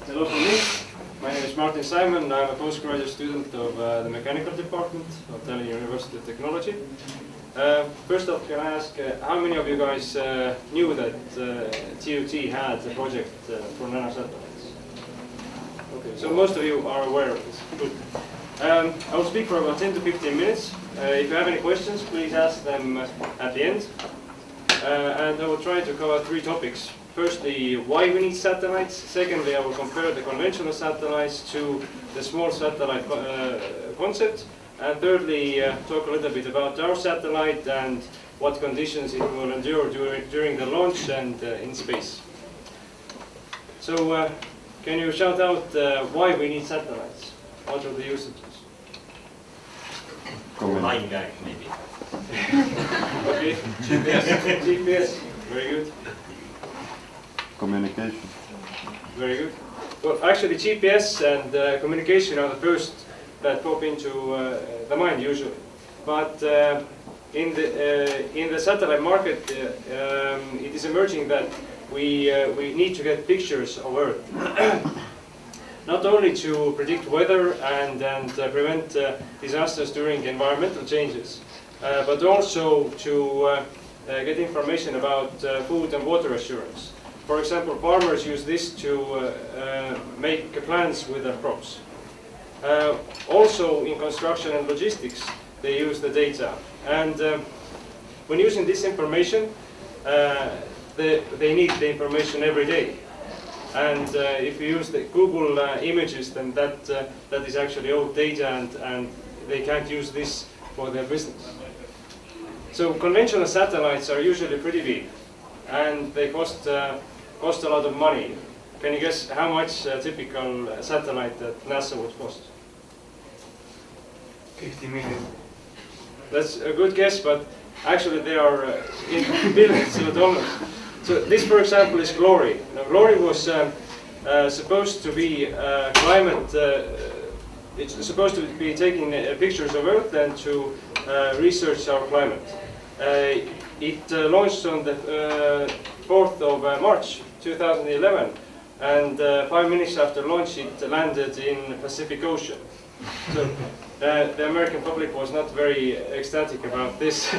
Hello from me. My name is Martin Simon. I'm a postgraduate student of the mechanical department of Tallinn University of Technology. First off, can I ask how many of you guys knew that TUT had a project for nanosatellites? Okay, so most of you are aware of this. Good. I will speak for about 10 to 15 minutes. If you have any questions, please ask them at the end. And I will try to cover three topics. Firstly, why we need satellites. Secondly, I will compare the conventional satellites to the small satellite concept. And thirdly, talk a little bit about our satellite and what conditions it will endure during the launch and in space. So, can you shout out why we need satellites? What are the usages? Line guy, maybe. Okay, GPS. GPS, very good. Communication. Very good. Well, actually, GPS and communication are the first that pop into the mind usually. But in the satellite market, it is emerging that we need to get pictures of Earth. Not only to predict weather and prevent disasters during environmental changes, but also to get information about food and water assurance. For example, farmers use this to make plans with their crops. Also in construction and logistics, they use the data. And when using this information, they need the information every day. And if you use the Google images, then that is actually old data, and they can't use this for their business. So conventional satellites are usually pretty big, and they cost a lot of money. Can you guess how much a typical satellite that NASA would cost? 50 million. That's a good guess, but actually they are in billions of dollars. So this, for example, is Glory. Now, Glory was supposed to be climate. It's supposed to be taking pictures of Earth and to research our climate. It launched on the 4th of March 2011, and 5 minutes after launch, it landed in the Pacific Ocean. So the American public was not very ecstatic about this.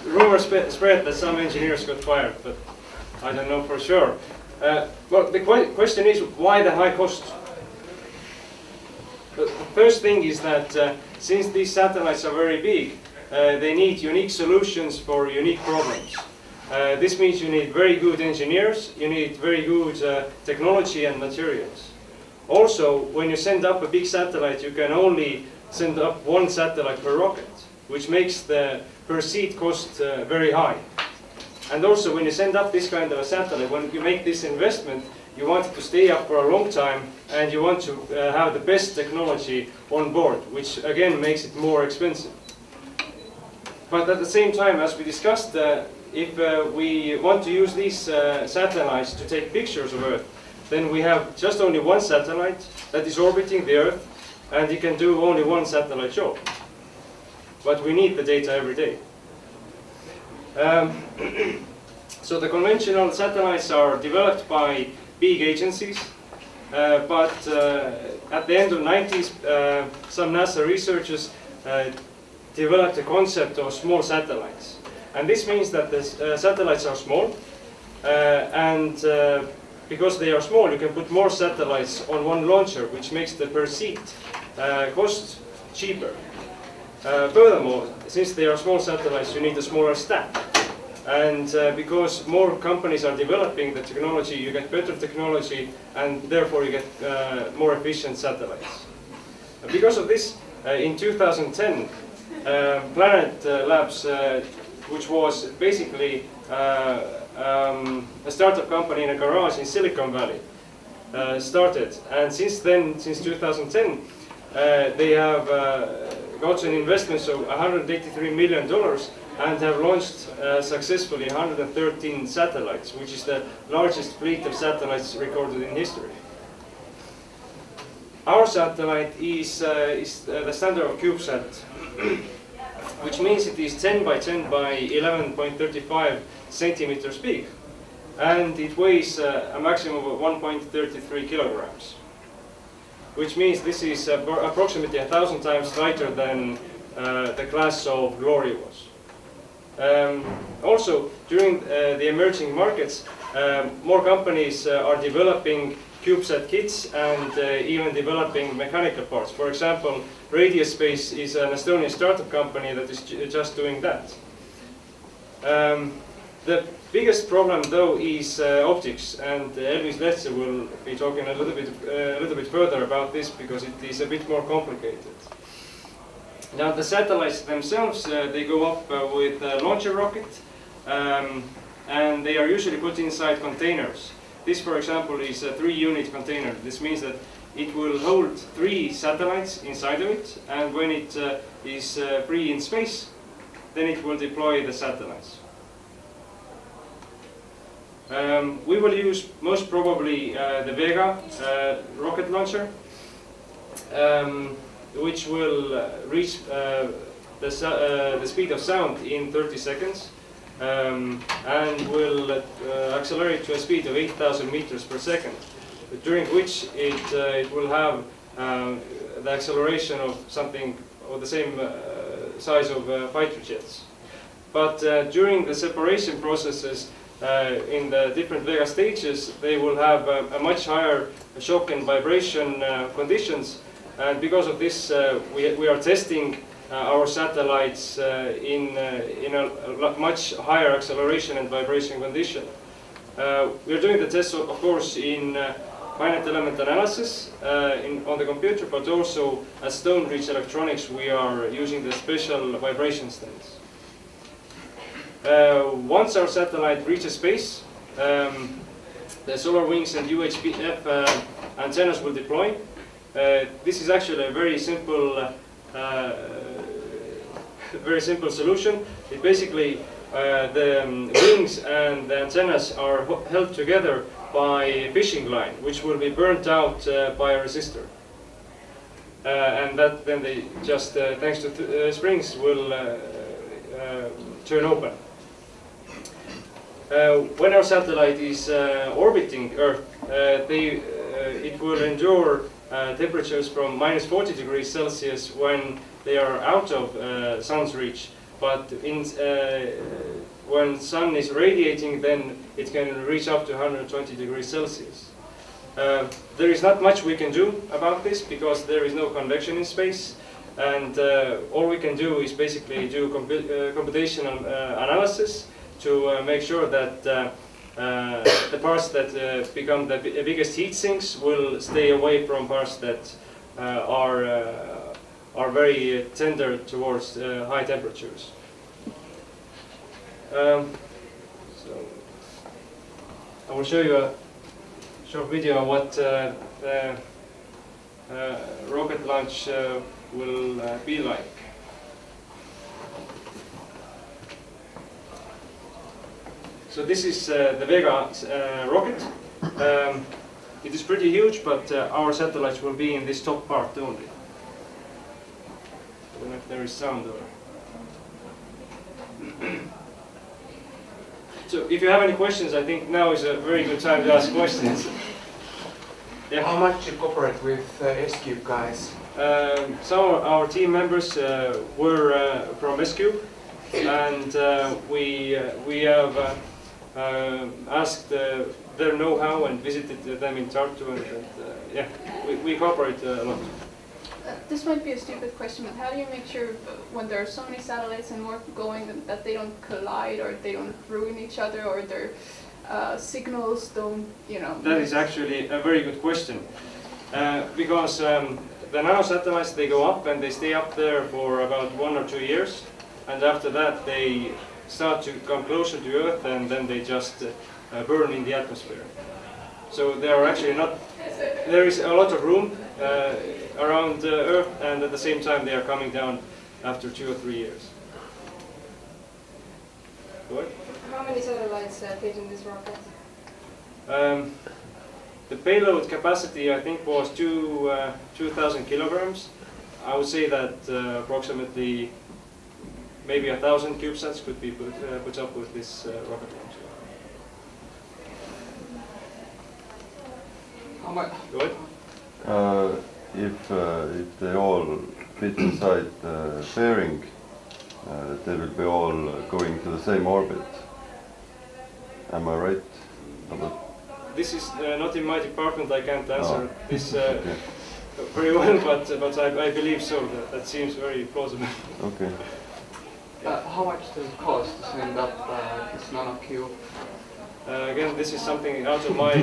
Rumors spread that some engineers got fired, but I don't know for sure. Well, the question is, why the high cost? The first thing is that since these satellites are very big, they need unique solutions for unique problems. This means you need very good engineers, you need very good technology and materials. Also, when you send up a big satellite, you can only send up one satellite per rocket, which makes the per seat cost very high. And also, when you send up this kind of a satellite, when you make this investment, you want it to stay up for a long time, and you want to have the best technology on board, which again makes it more expensive. But at the same time, as we discussed, if we want to use these satellites to take pictures of Earth, then we have just only one satellite that is orbiting the Earth, and it can do only one satellite job. But we need the data every day. So the conventional satellites are developed by big agencies, but at the end of the 90s, some NASA researchers developed a concept of small satellites. And this means that the satellites are small, and because they are small, you can put more satellites on one launcher, which makes the per seat cost cheaper. Furthermore, since they are small satellites, you need a smaller stack. And because more companies are developing the technology, you get better technology, and therefore you get more efficient satellites. Because of this, in 2010, Planet Labs, which was basically a startup company in a garage in Silicon Valley, started. And since then, since 2010, they have got an investment of $183 million and have launched successfully 113 satellites, which is the largest fleet of satellites recorded in history. Our satellite is the standard of CubeSat, which means it is 10 by 10 by 11.35 centimeters big. and it weighs a maximum of 1.33 kilograms, which means this is approximately 1,000 times lighter than the class of Glory was. Also, during the emerging markets, more companies are developing CubeSat kits and even developing mechanical parts. For example, Radius Space is an Estonian startup company that is just doing that. The biggest problem, though, is optics, and Elvis Lehtse will be talking a little bit further about this because it is a bit more complicated. Now, the satellites themselves, they go up with a launcher rocket, and they are usually put inside containers. This, for example, is a 3-unit container. This means that it will hold 3 satellites inside of it, and when it is free in space, then it will deploy the satellites. We will use most probably the Vega rocket launcher, which will reach the speed of sound in 30 seconds and will accelerate to a speed of 8,000 meters per second, during which it will have the acceleration of something of the same size of fighter jets. But during the separation processes in the different Vega stages, they will have a much higher shock and vibration conditions, and because of this we are testing our satellites in a much higher acceleration and vibration condition. We are doing the tests, of course, in finite element analysis on the computer, but also at Stone Ridge Electronics we are using the special vibration stands. Once our satellite reaches space, the solar wings and UHF antennas will deploy. This is actually a very simple solution. It basically the wings and the antennas are held together by a fishing line, which will be burnt out by a resistor, and that then they just thanks to springs will turn open. When our satellite is orbiting Earth, it will endure temperatures from minus 40 degrees Celsius when they are out of sun's reach, but when sun is radiating, then it can reach up to 120 degrees Celsius. There is not much we can do about this because there is no convection in space, and all we can do is basically do computational analysis to make sure that the parts that become the biggest heat sinks will stay away from parts that are very tender towards high temperatures. So I will show you a short video of what the rocket launch will be like. So this is the Vega rocket. It is pretty huge, but our satellites will be in this top part only. I don't know if there is sound or... So if you have any questions, I think now is a very good time to ask questions. Yeah. How much you cooperate with S-Cube guys? Some of our team members were from S-Cube, and we have asked their know-how and visited them in Tartu, and yeah, we cooperate a lot. This might be a stupid question, but how do you make sure when there are so many satellites and more going that they don't collide or they don't ruin each other or their signals don't, you know? That is actually a very good question, because the nanosatellites, they go up and they stay up there for about 1 or 2 years, and after that they start to come closer to Earth, and then they just burn in the atmosphere. So there are actually there is a lot of room around Earth, and at the same time they are coming down after 2 or 3 years. What? How many satellites fit in this rocket? The payload capacity, I think, was 2,000 kilograms. I would say that approximately maybe 1,000 CubeSats could be put up with this rocket launcher. How much? Go ahead. If they all fit inside the fairing, they will be all going to the same orbit. Am I right? This is not in my department. I can't answer this Okay. very well, but I believe so. That seems very plausible. Okay. How much does it cost to send up this nanocube? Again, this is something out of my. I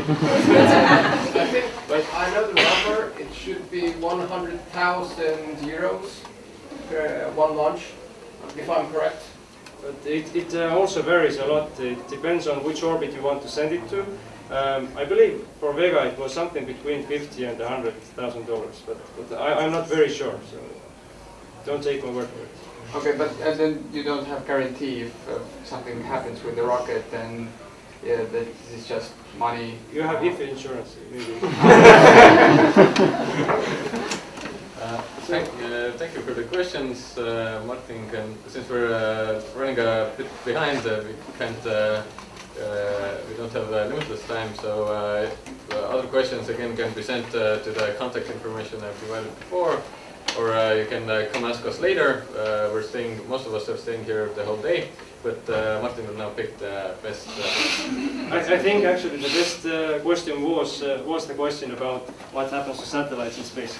think, I know the number, it should be 100,000 euros per one launch, if I'm correct. But it also varies a lot. It depends on which orbit you want to send it to. I believe for Vega it was something between $50,000 and $100,000, but I'm not very sure, so don't take my word for it. Okay, but and then you don't have guarantee if something happens with the rocket, then yeah, that this is just money. You have if insurance, maybe. Thank you for the questions, Martin. Since we're running a bit behind, we can't. We don't have limitless time, so other questions again can be sent to the contact information I provided before, or you can come ask us later. We're staying. Most of us are staying here the whole day, but Martin will now pick the best. I think actually the best question was the question about what happens to satellites in space.